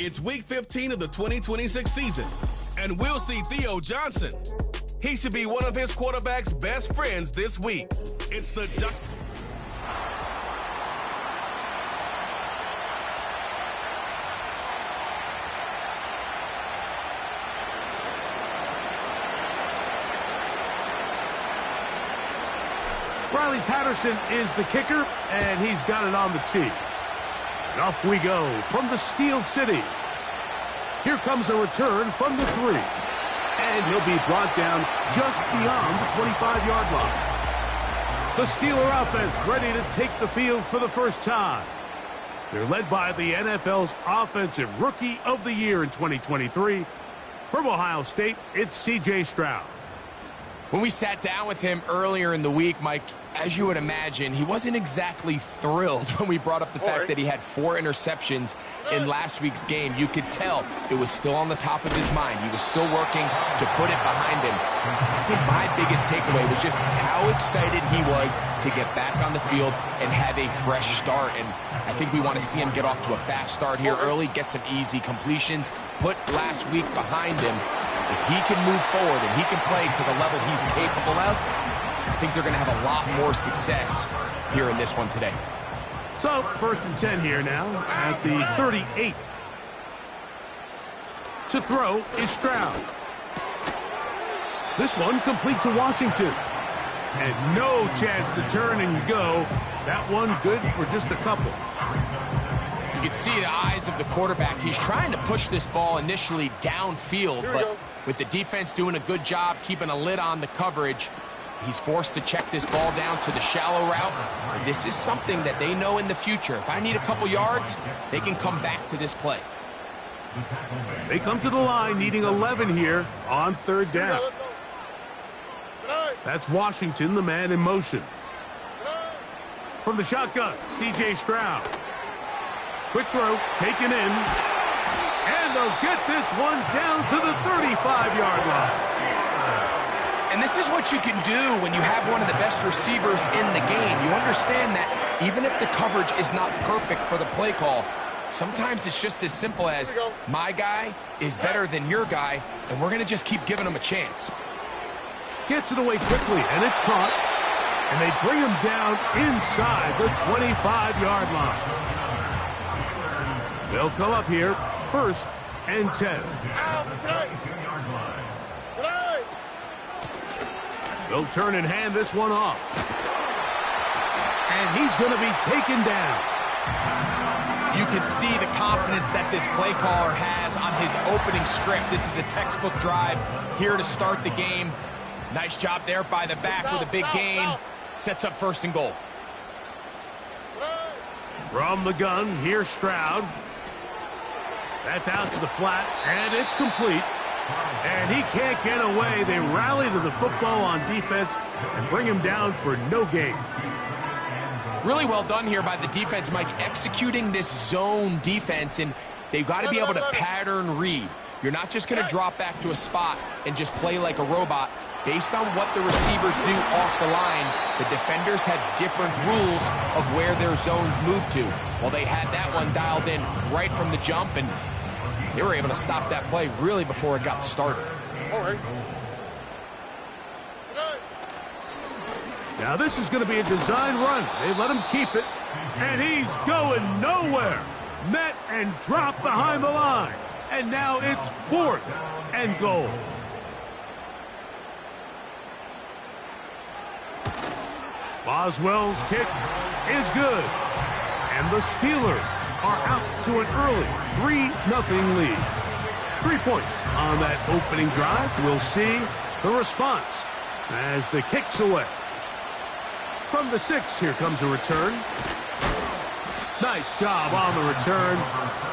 It's week 15 of the 2026 season, and we'll see Theo Johnson. He should be one of his quarterback's best friends this week. It's the Riley Patterson is the kicker, and he's got it on the tee. And off we go from the Steel City. Here comes a return from the 3. And he'll be brought down just beyond the 25-yard line. The Steeler offense ready to take the field for the first time. They're led by the NFL's Offensive Rookie of the Year in 2023. From Ohio State, it's C.J. Stroud. When we sat down with him earlier in the week, Mike, as you would imagine, he wasn't exactly thrilled when we brought up the fact that he had 4 interceptions in last week's game. You could tell it was still on the top of his mind. He was still working to put it behind him. I think my biggest takeaway was just how excited he was to get back on the field and have a fresh start. And I think we want to see him get off to a fast start here early, get some easy completions, put last week behind him. If he can move forward and he can play to the level he's capable of, I think they're going to have a lot more success here in this one today. So, 1st and 10 here now at the 38. To throw is Stroud. This one complete to Washington. And no chance to turn and go. That one good for just a couple. You can see the eyes of the quarterback. He's trying to push this ball initially downfield, but with the defense doing a good job keeping a lid on the coverage, he's forced to check this ball down to the shallow route. And this is something that they know in the future. If I need a couple yards, they can come back to this play. They come to the line needing 11 here on 3rd down. That's Washington, the man in motion. From the shotgun, C.J. Stroud. Quick throw, taken in. And they'll get this one down to the 35-yard line. And this is what you can do when you have one of the best receivers in the game. You understand that even if the coverage is not perfect for the play call, sometimes it's just as simple as my guy is better than your guy, and we're going to just keep giving him a chance. Gets it away quickly, and it's caught. And they bring him down inside the 25-yard line. They'll come up here, 1st and 10. They'll turn and hand this one off. And he's going to be taken down. You can see the confidence that this play caller has on his opening script. This is a textbook drive here to start the game. Nice job there by the back with a big gain. Sets up 1st and goal. From the gun, here's Stroud. That's out to the flat, and it's complete. And he can't get away. They rally to the football on defense and bring him down for no gain. Really well done here by the defense, Mike, executing this zone defense, and they've got to be able to pattern read. You're not just going to drop back to a spot and just play like a robot. Based on what the receivers do off the line, the defenders have different rules of where their zones move to. Well, they had that one dialed in right from the jump, and they were able to stop that play really before it got started. All right. Now this is going to be a design run. They let him keep it, and he's going nowhere. Met and dropped behind the line, and now it's 4th and goal. Boswell's kick is good, and the Steelers are out to an early 3-0 lead. 3 points on that opening drive. We'll see the response as the kick's away. From the 6, here comes a return. Nice job on the return.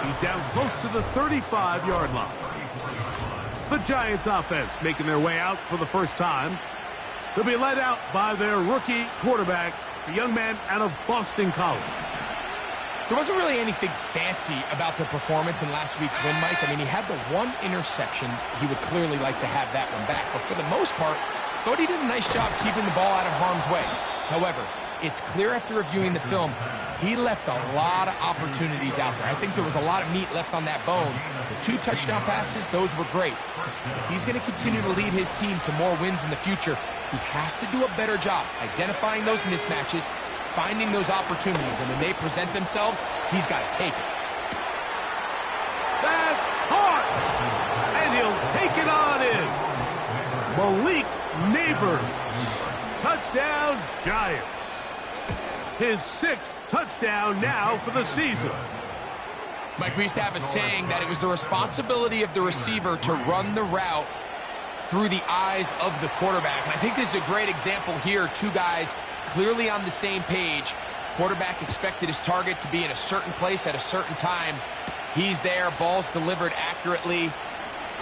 He's down close to the 35-yard line. The Giants offense making their way out for the first time. They'll be led out by their rookie quarterback, the young man out of Boston College. There wasn't really anything fancy about the performance in last week's win, Mike. I mean, he had the 1 interception. He would clearly like to have that one back. But for the most part, thought he did a nice job keeping the ball out of harm's way. However, it's clear after reviewing the film, he left a lot of opportunities out there. I think there was a lot of meat left on that bone. The 2 touchdown passes, those were great. If he's going to continue to lead his team to more wins in the future, he has to do a better job identifying those mismatches, finding those opportunities, and when they present themselves, he's got to take it. That's hard! And he'll take it on in. Malik Neighbors. Touchdown, Giants. His 6th touchdown now for the season. Mike, we used to have a saying that it was the responsibility of the receiver to run the route through the eyes of the quarterback. And I think this is a great example here. 2 guys clearly on the same page. Quarterback expected his target to be in a certain place at a certain time. He's there, ball's delivered accurately.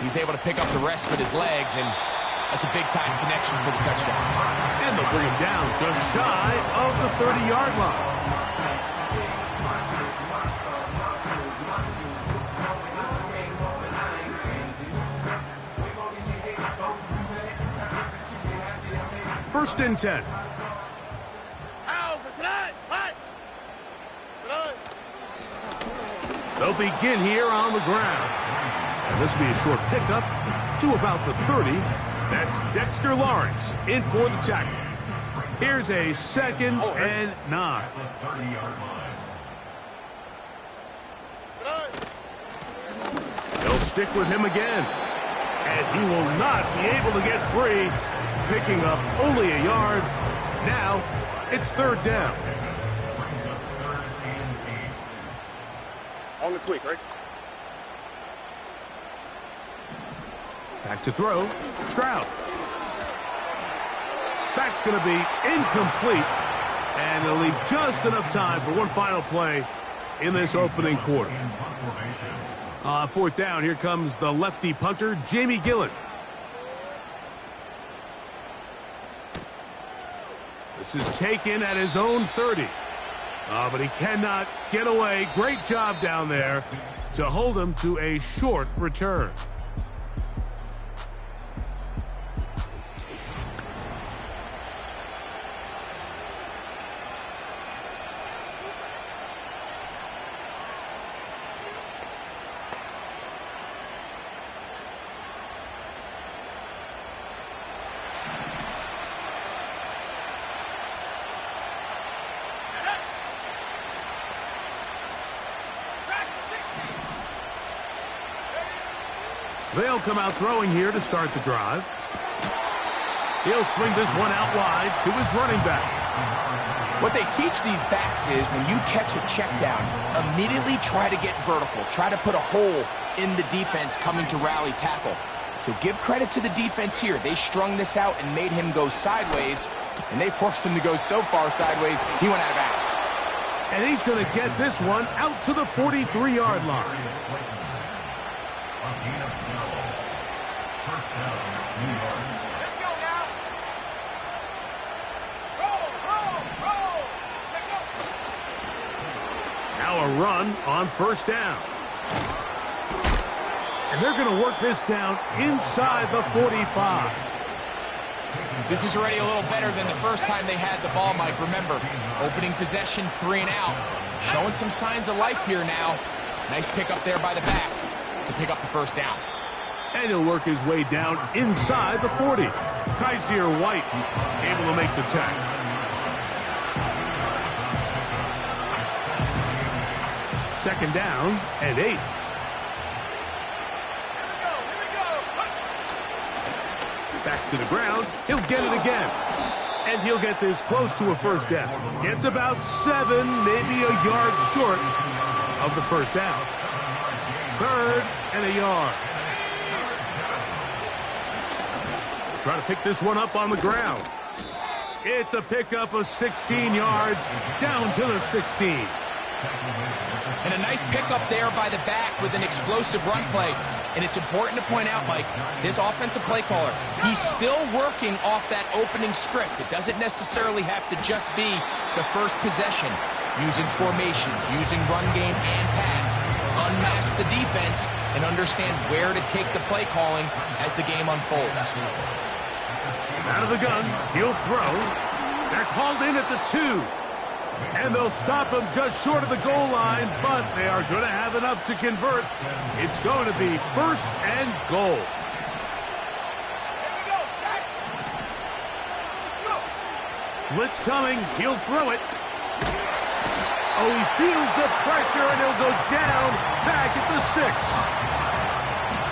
He's able to pick up the rest with his legs, and that's a big-time connection for the touchdown. And they'll bring him down just shy of the 30-yard line. First and 10. They'll begin here on the ground. And this will be a short pickup to about the 30. That's Dexter Lawrence in for the tackle. Here's a 2nd and 9. They'll stick with him again. And he will not be able to get free, picking up only a yard. Now it's 3rd down. On the quick, right? Back to throw. Stroud. That's going to be incomplete. And it'll leave just enough time for one final play in this opening quarter. 4th down, here comes the lefty punter, Jamie Gillen. This is taken at his own 30. But he cannot get away. Great job down there to hold him to a short return. They'll come out throwing here to start the drive. He'll swing this one out wide to his running back. What they teach these backs is when you catch a check down, immediately try to get vertical. Try to put a hole in the defense coming to rally tackle. So give credit to the defense here. They strung this out and made him go sideways, and they forced him to go so far sideways, he went out of bounds. And he's going to get this one out to the 43-yard line. Now a run on 1st down. And they're going to work this down inside the 45. This is already a little better than the first time they had the ball, Mike. Remember, opening possession, 3 and out. Showing some signs of life here now. Nice pickup there by the back to pick up the 1st down. And he'll work his way down inside the 40. Kaiser White able to make the tackle. Second down and 8. Back to the ground. He'll get it again. And he'll get this close to a 1st down. Gets about 7, maybe a yard short of the 1st down. 3rd and a yard. Try to pick this one up on the ground. It's a pickup of 16 yards down to the 16. And a nice pickup there by the back with an explosive run play. And it's important to point out, Mike, this offensive play caller, he's still working off that opening script. It doesn't necessarily have to just be the first possession. Using formations, using run game and pass. Unmask the defense and understand where to take the play calling as the game unfolds. Out of the gun, he'll throw. They're hauled in at the 2. And they'll stop him just short of the goal line, but they are going to have enough to convert. It's going to be 1st and goal. Blitz coming. He'll throw it. Oh, he feels the pressure, and he'll go down back at the 6.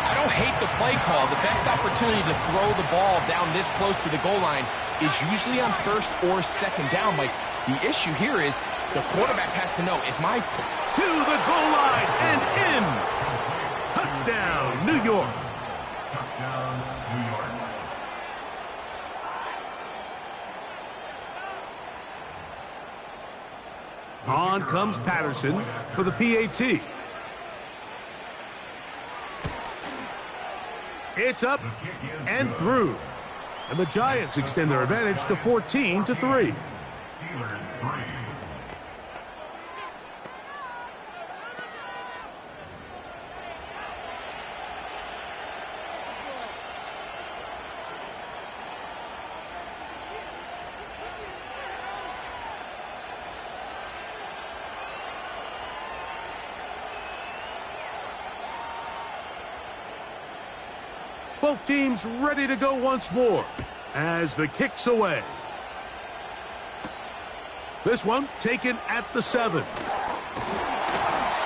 I don't hate the play call. The best opportunity to throw the ball down this close to the goal line is usually on 1st or 2nd down, Mike. The issue here is the quarterback has to know if my... To the goal line and in. Touchdown, New York. Touchdown, New York. On comes Patterson for the PAT. It's up and through. And the Giants extend their advantage to 14-3. Steelers 3. Both teams ready to go once more as the kick's away. This one taken at the 7.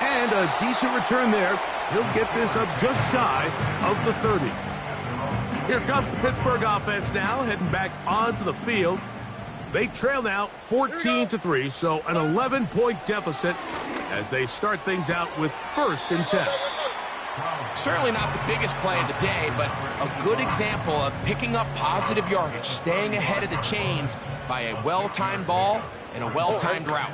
And a decent return there. He'll get this up just shy of the 30. Here comes the Pittsburgh offense now, heading back onto the field. They trail now 14-3, so an 11-point deficit as they start things out with 1st and 10. Certainly not the biggest play of the day, but a good example of picking up positive yardage, staying ahead of the chains by a well-timed ball and a well-timed route.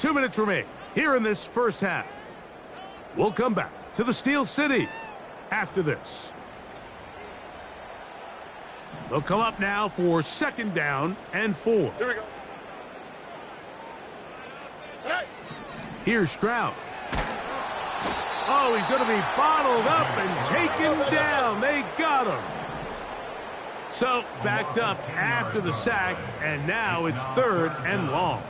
2 minutes remain here in this first half. We'll come back to the Steel City after this. They'll come up now for 2nd down and 4. Here we go. Here's Stroud. Oh, he's going to be bottled up and taken down. They got him. So, backed up after the sack, and now it's 3rd and long.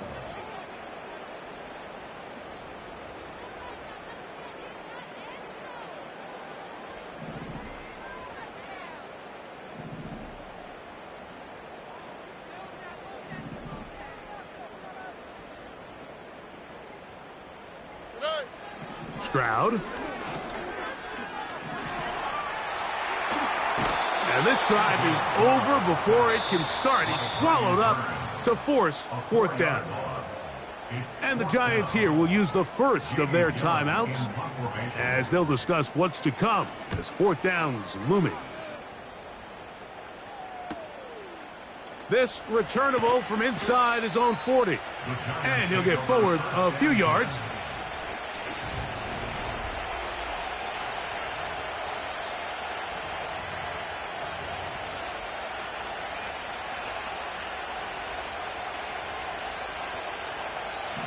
Stroud. And this drive is over before it can start. He's swallowed up to force 4th down. And the Giants here will use the first of their timeouts as they'll discuss what's to come as 4th down's looming. This returnable from inside his own 40. And he'll get forward a few yards.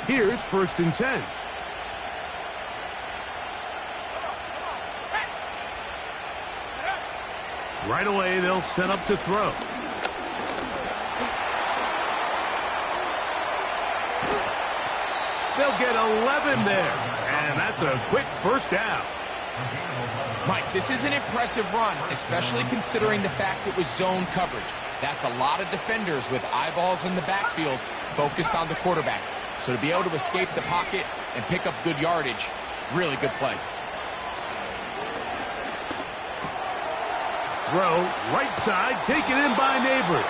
Here's 1st and 10. Right away, they'll set up to throw. They'll get 11 there, and that's a quick 1st down. Mike, this is an impressive run, especially considering the fact it was zone coverage. That's a lot of defenders with eyeballs in the backfield focused on the quarterback. So to be able to escape the pocket and pick up good yardage, really good play. Throw, right side, taken in by Neighbors.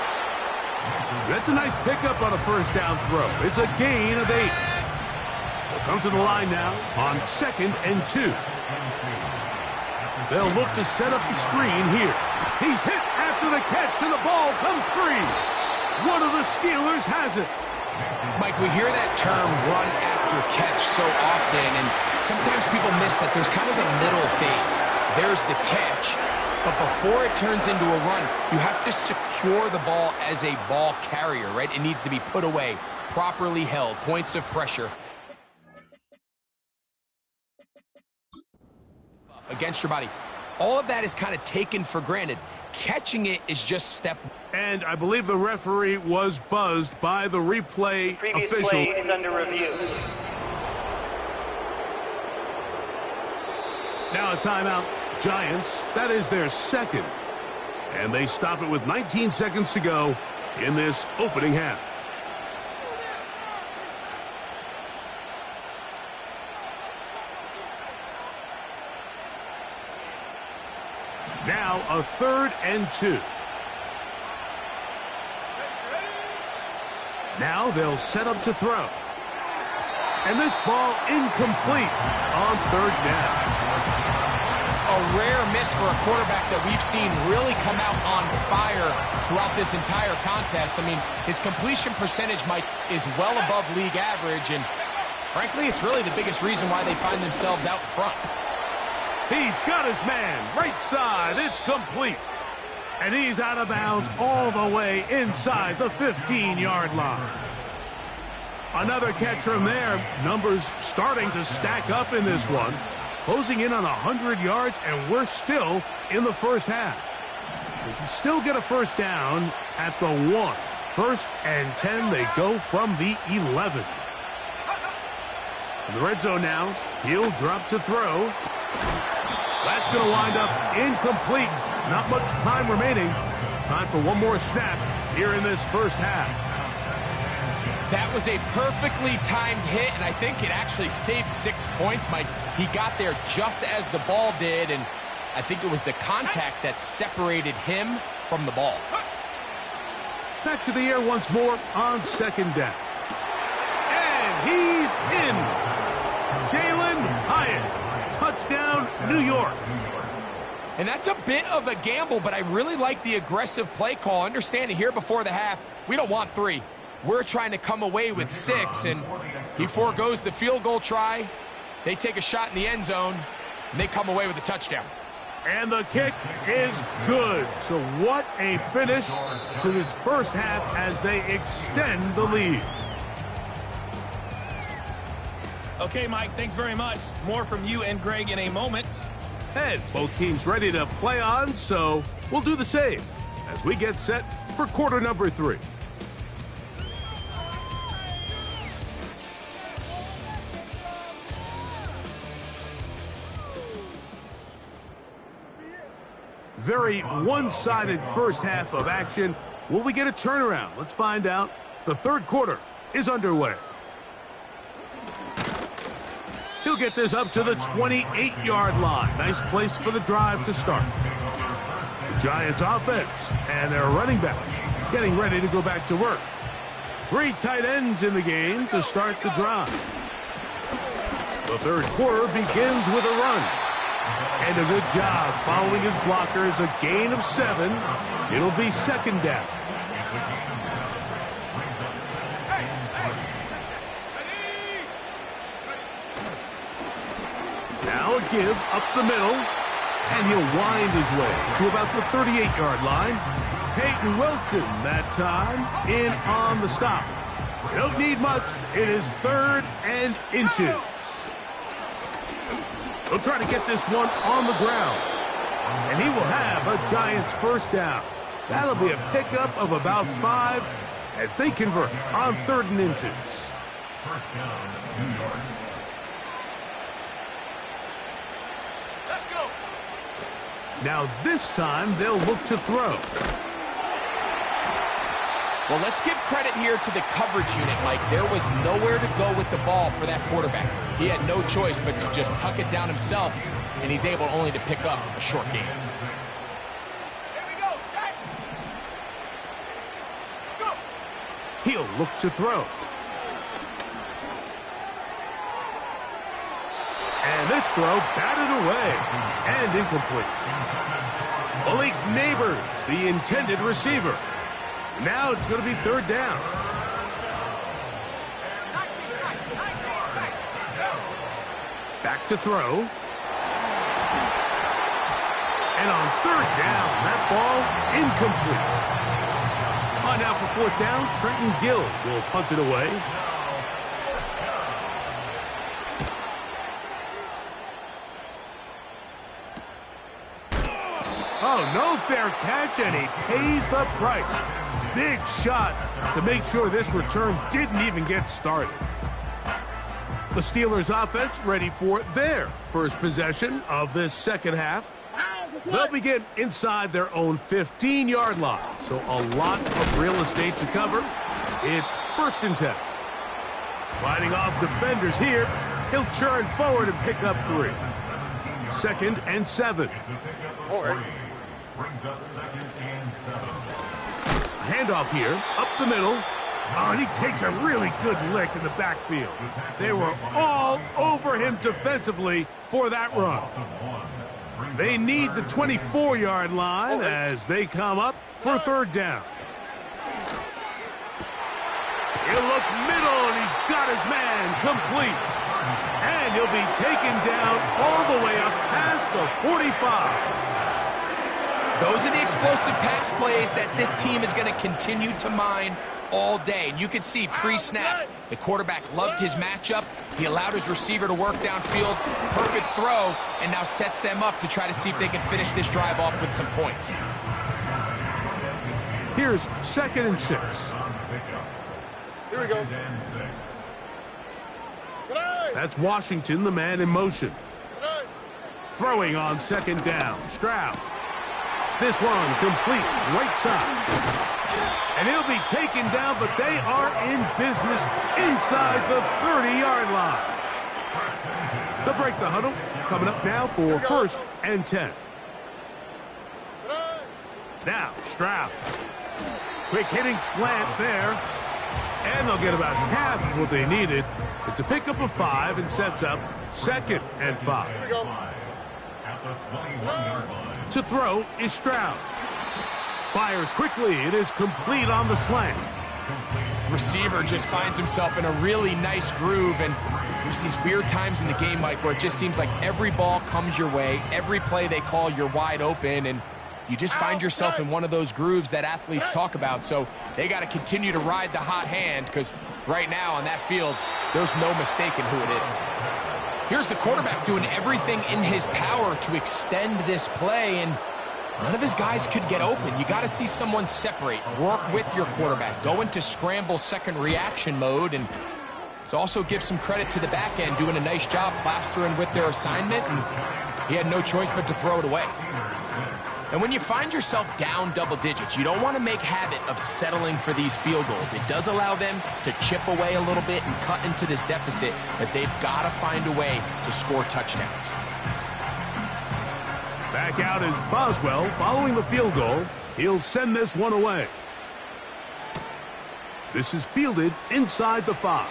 That's a nice pickup on a 1st down throw. It's a gain of 8. They'll come to the line now on 2nd and 2. They'll look to set up the screen here. He's hit after the catch, and the ball comes free. One of the Steelers has it. Mike, we hear that term run after catch so often, and sometimes people miss that there's kind of a middle phase. There's the catch, but before it turns into a run, you have to secure the ball as a ball carrier, right? It needs to be put away, properly held, points of pressure. Against your body. All of that is kind of taken for granted. Catching it is just step. And I believe the referee was buzzed by the replay Previous official. play is under review. Now a timeout. Giants, that is their second. And they stop it with 19 seconds to go in this opening half. Now a 3rd and 2. Now they'll set up to throw. And this ball incomplete on 3rd down. A rare miss for a quarterback that we've seen really come out on fire throughout this entire contest. I mean, his completion percentage, Mike, is well above league average, and frankly, it's really the biggest reason why they find themselves out front. He's got his man, right side, it's complete. And he's out of bounds all the way inside the 15-yard line. Another catch from there. Numbers starting to stack up in this one. Closing in on 100 yards, and we're still in the first half. They can still get a first down at the 1. 1st and 10, they go from the 11. In the red zone now, he'll drop to throw. That's going to wind up incomplete. Not much time remaining. Time for one more snap here in this first half. That was a perfectly timed hit, and I think it actually saved 6 points, Mike. He got there just as the ball did, and I think it was the contact that separated him from the ball. Back to the air once more on 2nd down. And he's in. Jalen Hyatt. Touchdown, New York. And that's a bit of a gamble, but I really like the aggressive play call. Understanding here before the half, we don't want 3. We're trying to come away with 6, and he forgoes the field goal try. They take a shot in the end zone, and they come away with a touchdown. And the kick is good. So what a finish to this first half as they extend the lead. Okay, Mike, thanks very much. More from you and Greg in a moment. And both teams ready to play on, so we'll do the same as we get set for quarter number 3. Very one-sided first half of action. Will we get a turnaround? Let's find out. The 3rd quarter is underway. He'll get this up to the 28-yard line. Nice place for the drive to start. The Giants offense and their running back getting ready to go back to work. 3 tight ends in the game to start the drive. The 3rd quarter begins with a run. And a good job following his blockers. A gain of 7. It'll be 2nd down. Now a give up the middle. And he'll wind his way to about the 38-yard line. Peyton Wilson that time in on the stop. They don't need much. It is 3rd and inches. He'll try to get this one on the ground. And he will have a Giants first down. That'll be a pickup of about 5 as they convert on 3rd and inches. First down, New York. Let's go. Now this time they'll look to throw. Well, let's give credit here to the coverage unit, Mike. There was nowhere to go with the ball for that quarterback. He had no choice but to just tuck it down himself, and he's able only to pick up a short gain. Here we go, set. Go. He'll look to throw. And this throw batted away and incomplete. Malik Neighbors, the intended receiver. Now it's going to be 3rd down. Back to throw. And on 3rd down, that ball incomplete. On now for 4th down, Trenton Gill will punt it away. Oh, no fair catch, and he pays the price. Big shot to make sure this return didn't even get started. The Steelers offense ready for their first possession of this second half. They'll begin inside their own 15-yard line, so a lot of real estate to cover. It's 1st and 10. Fighting off defenders here, he'll churn forward and pick up 3. 2nd and 7. Brings up 2nd and 7. Handoff here, up the middle. Oh, and he takes a really good lick in the backfield. They were all over him defensively for that run. They need the 24-yard line as they come up for 3rd down. He'll look middle, and he's got his man complete. And he'll be taken down all the way up past the 45. Those are the explosive pass plays that this team is going to continue to mine all day. And you can see pre-snap, the quarterback loved his matchup. He allowed his receiver to work downfield. Perfect throw, and now sets them up to try to see if they can finish this drive off with some points. Here's 2nd and 6. Here we go. That's Washington, the man in motion. Throwing on 2nd down. Stroud. This one complete, right side. And he'll be taken down, but they are in business inside the 30-yard line. They'll break the huddle. Coming up now for 1st and 10. Now, Stroud. Quick hitting slant there. And they'll get about half of what they needed. It's a pickup of 5 and sets up 2nd and 5. To throw is Stroud. Fires quickly. It is complete on the slant. Receiver just finds himself in a really nice groove, and there's these weird times in the game, Mike, where it just seems like every ball comes your way, every play they call, you're wide open, and you just find yourself in one of those grooves that athletes talk about. So they got to continue to ride the hot hand, because right now on that field, there's no mistaking who it is. Here's the quarterback doing everything in his power to extend this play, and none of his guys could get open. You got to see someone separate, work with your quarterback, go into scramble second reaction mode, and it's also give some credit to the back end doing a nice job plastering with their assignment, and he had no choice but to throw it away. And when you find yourself down double digits, you don't want to make habit of settling for these field goals. It does allow them to chip away a little bit and cut into this deficit, but they've got to find a way to score touchdowns. Back out is Boswell following the field goal. He'll send this one away. This is fielded inside the 5.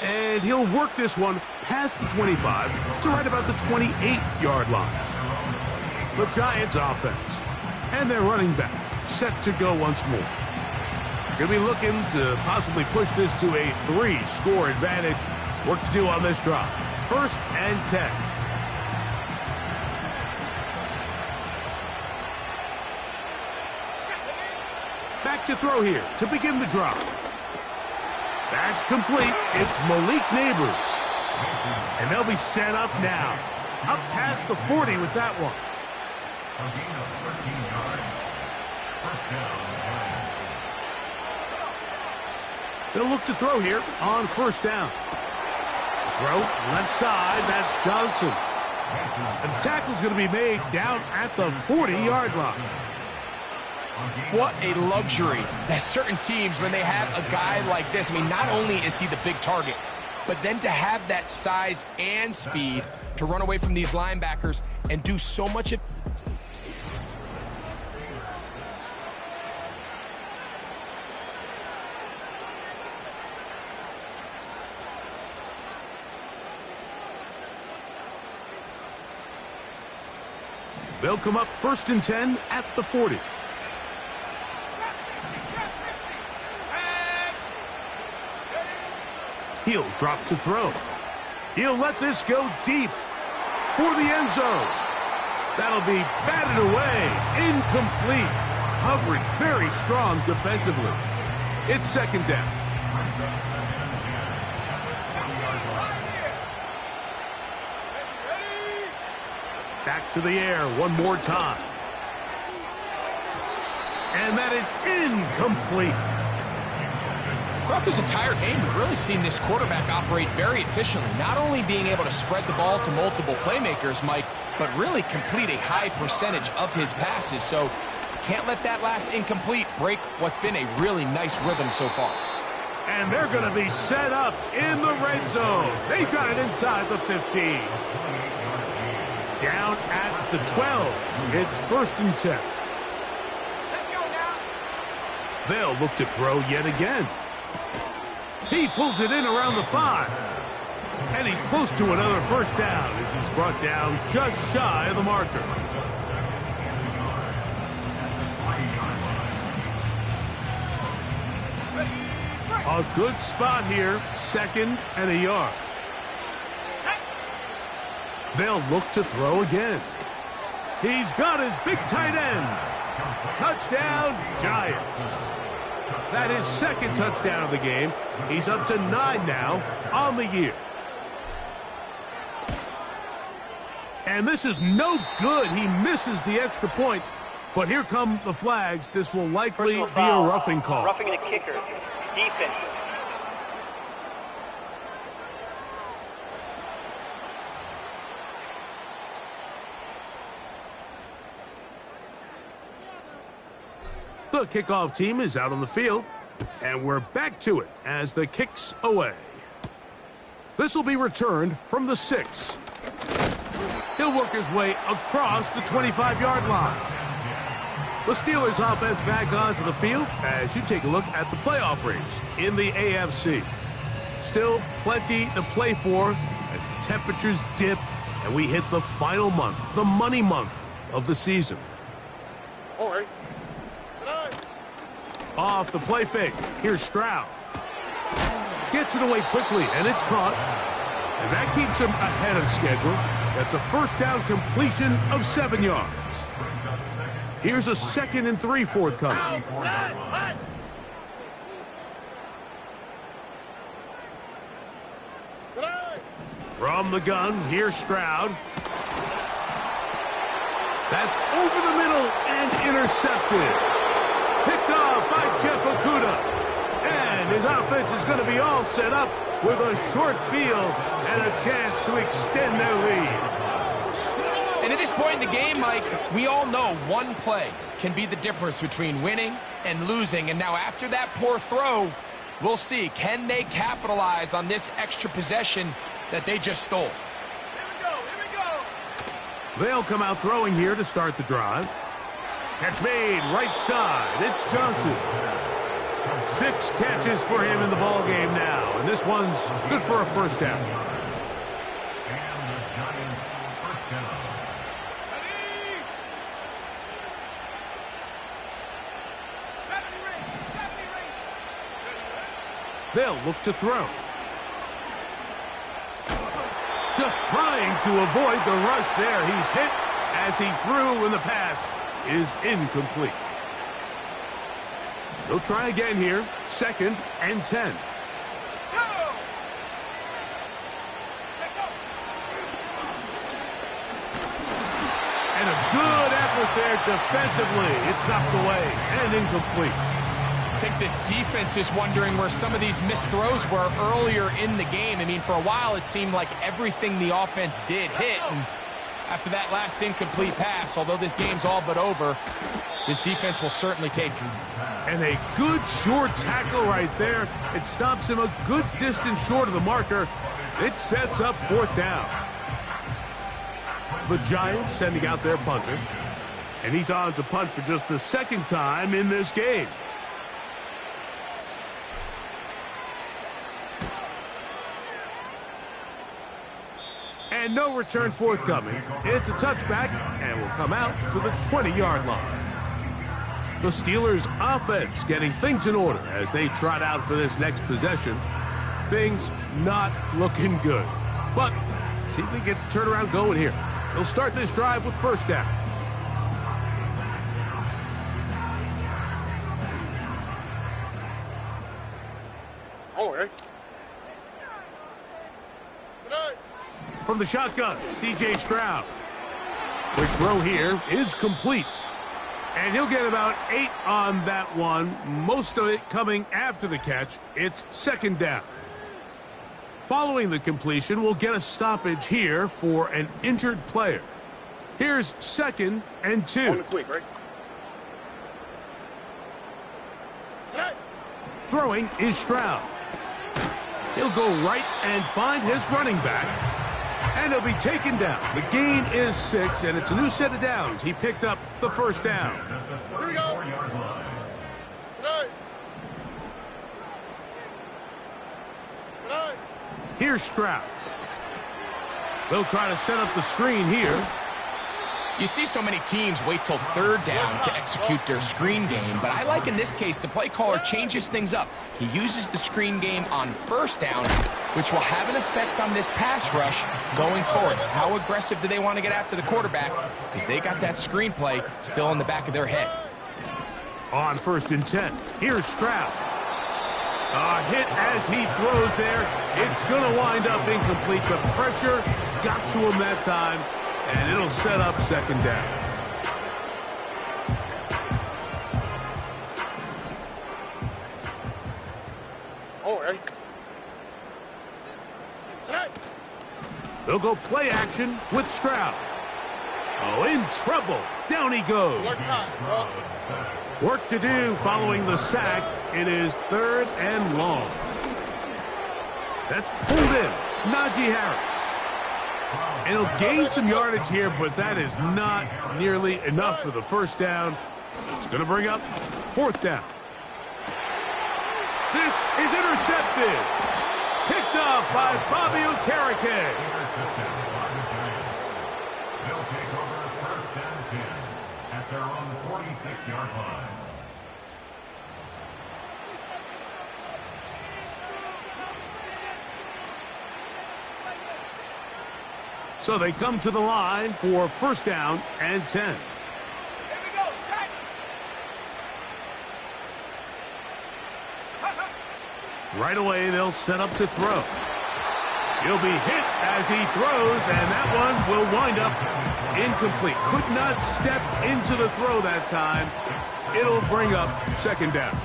And he'll work this one past the 25 to right about the 28-yard line. The Giants offense. And their running back set to go once more. Going to be looking to possibly push this to a 3-score advantage. Work to do on this drive. 1st and 10. Back to throw here to begin the drive. That's complete. It's Malik Neighbors. And they'll be set up now. Up past the 40 with that one. A gain of 13 yards. 1st down, Giants. They'll look to throw here on 1st down. Throw left side. That's Johnson. And the tackle's going to be made down at the 40-yard line. What a luxury that certain teams, when they have a guy like this, I mean, not only is he the big target, but then to have that size and speed to run away from these linebackers and do so much of... They'll come up 1st and 10 at the 40. He'll drop to throw. He'll let this go deep for the end zone. That'll be batted away. Incomplete. Coverage very strong defensively. It's 2nd down. Back to the air one more time. And that is incomplete. Throughout this entire game, we've really seen this quarterback operate very efficiently, not only being able to spread the ball to multiple playmakers, Mike, but really complete a high percentage of his passes. So can't let that last incomplete break what's been a really nice rhythm so far. And they're going to be set up in the red zone. They've got it inside the 15. Down at the 12. It's 1st and 10. Let's go now. They'll look to throw yet again. He pulls it in around the 5. And he's close to another first down as he's brought down just shy of the marker. A good spot here, 2nd and a yard. They'll look to throw again. He's got his big tight end. Touchdown, Giants. That is 2nd touchdown of the game. He's up to 9 now on the year. And this is no good. He misses the extra point. But here come the flags. This will likely be a roughing call. Roughing the kicker. Defense. The kickoff team is out on the field, and we're back to it as the kick's away. This will be returned from the 6. He'll work his way across the 25-yard line. The Steelers offense back onto the field as you take a look at the playoff race in the AFC. Still plenty to play for as the temperatures dip and we hit the final month, the money month of the season. All right. Off the play fake. Here's Stroud. Gets it away quickly, and it's caught. And that keeps him ahead of schedule. That's a first down completion of 7 yards. Here's a 2nd and 3 forthcoming. From the gun, here's Stroud. That's over the middle and intercepted. Picked off by Jeff Okudah. And his offense is going to be all set up with a short field and a chance to extend their lead. And at this point in the game, Mike, we all know one play can be the difference between winning and losing. And now after that poor throw, we'll see, can they capitalize on this extra possession that they just stole? Here we go. They'll come out throwing here to start the drive. Catch made, right side. It's Johnson. 6 catches for him in the ball game now, and this one's good for a first down. And the Giants first down. They'll look to throw. Just trying to avoid the rush there. He's hit as he threw, and the pass is incomplete. They'll try again here. 2nd and 10. And a good effort there defensively. It's knocked away and incomplete. I think this defense is wondering where some of these missed throws were earlier in the game. I mean, for a while it seemed like everything the offense did hit. And after that last incomplete pass, although this game's all but over, this defense will certainly take it. And a good short tackle right there. It stops him a good distance short of the marker. It sets up 4th down. The Giants sending out their punter. And he's on to punt for just the 2nd time in this game. And no return forthcoming. It's a touchback and will come out to the 20-yard line. The Steelers' offense getting things in order as they trot out for this next possession. Things not looking good. But see if they get the turnaround going here. They'll start this drive with first down. All right. From the shotgun, C.J. Stroud. Quick throw here is complete. And he'll get about 8 on that one, most of it coming after the catch. It's second down. Following the completion, we'll get a stoppage here for an injured player. Here's 2nd and 2. On the quick, right? Throwing is Stroud. He'll go right and find his running back. And he'll be taken down. The gain is 6, and it's a new set of downs. He picked up the first down. Here we go. Here's Stroud. They'll try to set up the screen here. You see so many teams wait till 3rd down to execute their screen game, but I like in this case the play caller changes things up. He uses the screen game on 1st down, which will have an effect on this pass rush going forward. How aggressive do they want to get after the quarterback? Because they got that screen play still in the back of their head. On 1st and 10, here's Stroud. A hit as he throws there. It's going to wind up incomplete. The pressure got to him that time, and it'll set up 2nd down. All right. They'll go play action with Stroud. Oh, in trouble. Down he goes. Work to do following the sack. It is 3rd and long. That's pulled in. Najee Harris. And he'll gain some yardage here, but that is not nearly enough for the first down. It's going to bring up 4th down. This is intercepted. Picked off by Bobby Okereke. They'll take over 1st and 10 at their own 46-yard line. So they come to the line for 1st down and 10. Here we go, set. Right away, they'll set up to throw. He'll be hit as he throws, and that one will wind up incomplete. Could not step into the throw that time. It'll bring up 2nd down.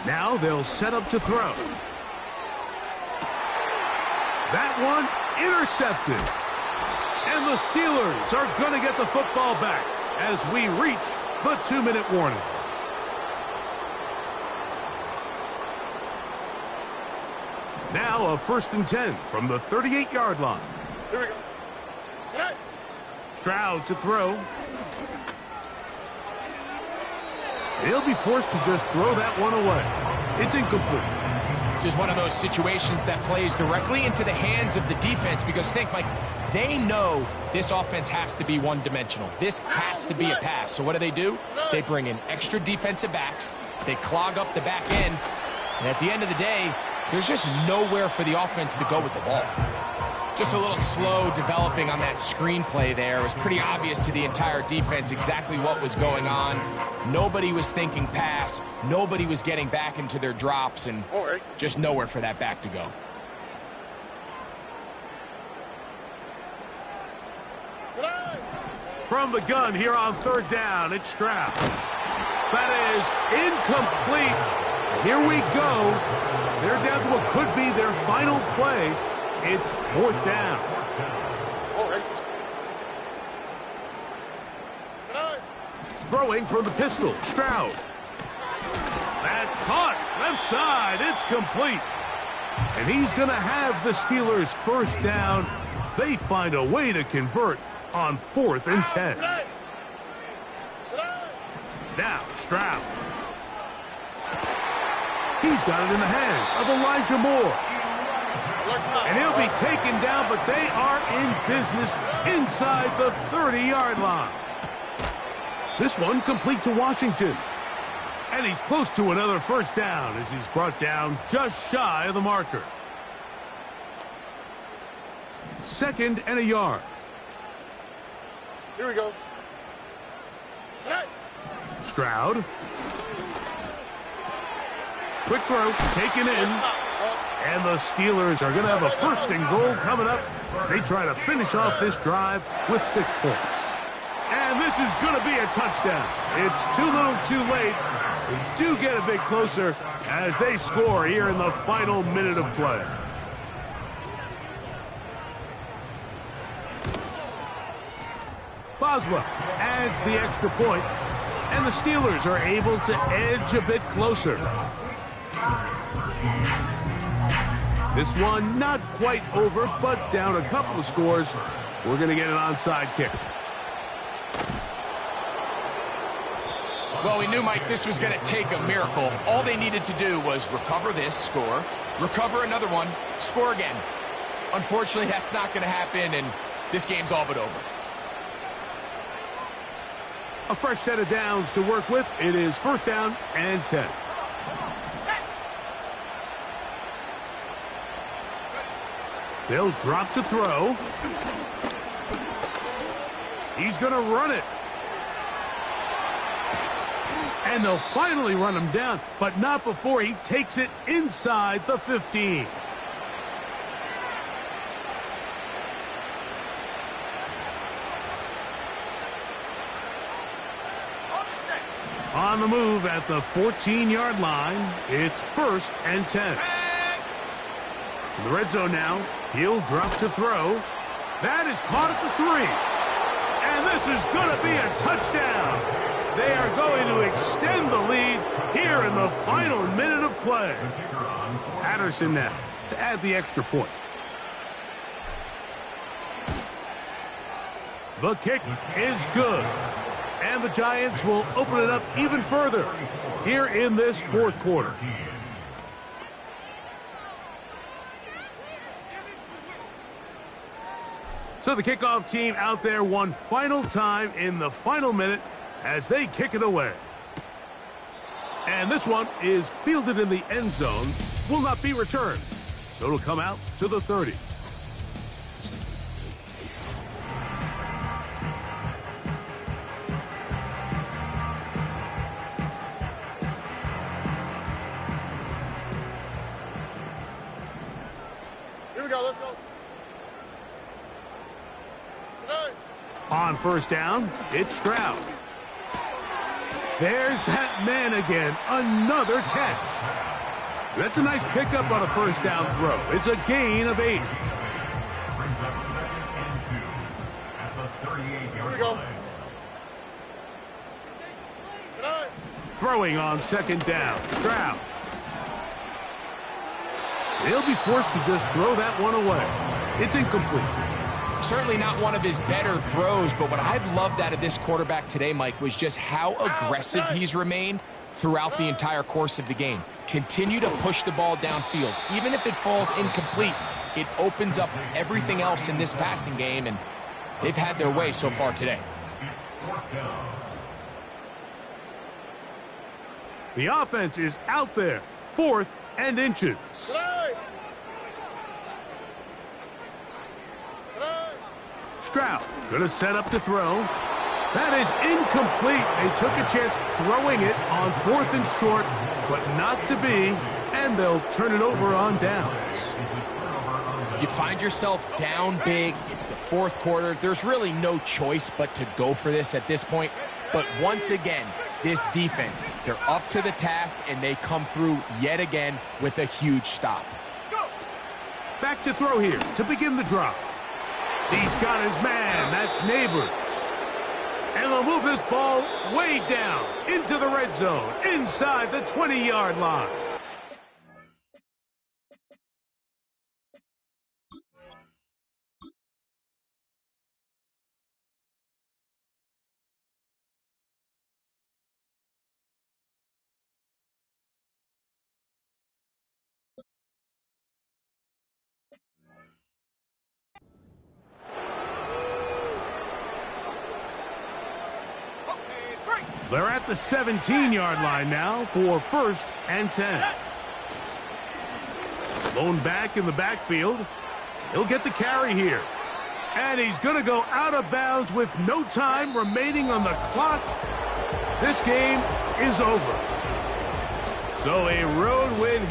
Now they'll set up to throw. That one intercepted. And the Steelers are going to get the football back as we reach the 2-minute warning. Now a 1st and 10 from the 38-yard line. Here we go. Set. Stroud to throw. He'll be forced to just throw that one away. It's incomplete. This is one of those situations that plays directly into the hands of the defense because think, Mike, they know this offense has to be one-dimensional. This has to be a pass. So what do? They bring in extra defensive backs. They clog up the back end. And at the end of the day, there's just nowhere for the offense to go with the ball. Just a little slow developing on that screenplay there. It was pretty obvious to the entire defense exactly what was going on. Nobody was thinking pass. Nobody was getting back into their drops, and just nowhere for that back to go. From the gun here on 3rd down, it's Stroud. That is incomplete. Here we go. They're down to what could be their final play. It's 4th down. Throwing from the pistol, Stroud. That's caught. Left side. It's complete. And he's going to have the Steelers' 1st down. They find a way to convert on 4th and 10. Now, Stroud. He's got it in the hands of Elijah Moore. And he'll be taken down, but they are in business inside the 30-yard line. This one complete to Washington. And he's close to another 1st down as he's brought down just shy of the marker. 2nd and a yard. Here we go. Tonight. Stroud. Quick throw, taken in. And the Steelers are going to have a 1st and goal coming up. They try to finish off this drive with 6 points. And this is going to be a touchdown. It's too little too late. They do get a bit closer as they score here in the final minute of play. Boswell adds the extra point, and the Steelers are able to edge a bit closer. This one not quite over, but down a couple of scores. We're going to get an onside kick. Well, we knew, Mike, this was going to take a miracle. All they needed to do was recover this, score, recover another one, score again. Unfortunately, that's not going to happen, and this game's all but over. A fresh set of downs to work with. It is 1st down and 10. They'll drop to throw. He's going to run it. And they'll finally run him down, but not before he takes it inside the 15. On the move at the 14-yard line, it's 1st and 10. In the red zone now, he'll drop to throw. That is caught at the 3. And this is going to be a touchdown. They are going to extend the lead here in the final minute of play. Patterson now to add the extra point. The kick is good. And the Giants will open it up even further here in this 4th quarter. So the kickoff team out there one final time in the final minute as they kick it away. And this one is fielded in the end zone, will not be returned. So it'll come out to the 30. Here we go. Let's go. Tonight. On 1st down, it's Stroud. There's that man again. Another catch. That's a nice pickup on a 1st down throw. It's a gain of 8. Brings up 2nd and 2 at the 38-yard Here we go. line. Tonight. Throwing on 2nd down, Stroud. They'll be forced to just throw that one away. It's incomplete. Certainly not one of his better throws, but what I've loved out of this quarterback today, Mike, was just how aggressive he's remained throughout the entire course of the game. Continue to push the ball downfield. Even if it falls incomplete, it opens up everything else in this passing game, and they've had their way so far today. The offense is out there, 4th and inches. Tonight. Stroud gonna set up to throw. That is incomplete. They took a chance throwing it on 4th and short, but not to be, and they'll turn it over on downs. You find yourself down big. It's the 4th quarter. There's really no choice but to go for this at this point. But once again, this defense, they're up to the task, and they come through yet again with a huge stop. Back to throw here to begin the drive. He's got his man. That's Neighbors. And they'll move this ball way down into the red zone, inside the 20-yard line. They're at the 17-yard line now for 1st and 10. Lone back in the backfield. He'll get the carry here. And he's going to go out of bounds with no time remaining on the clock. This game is over. So a road win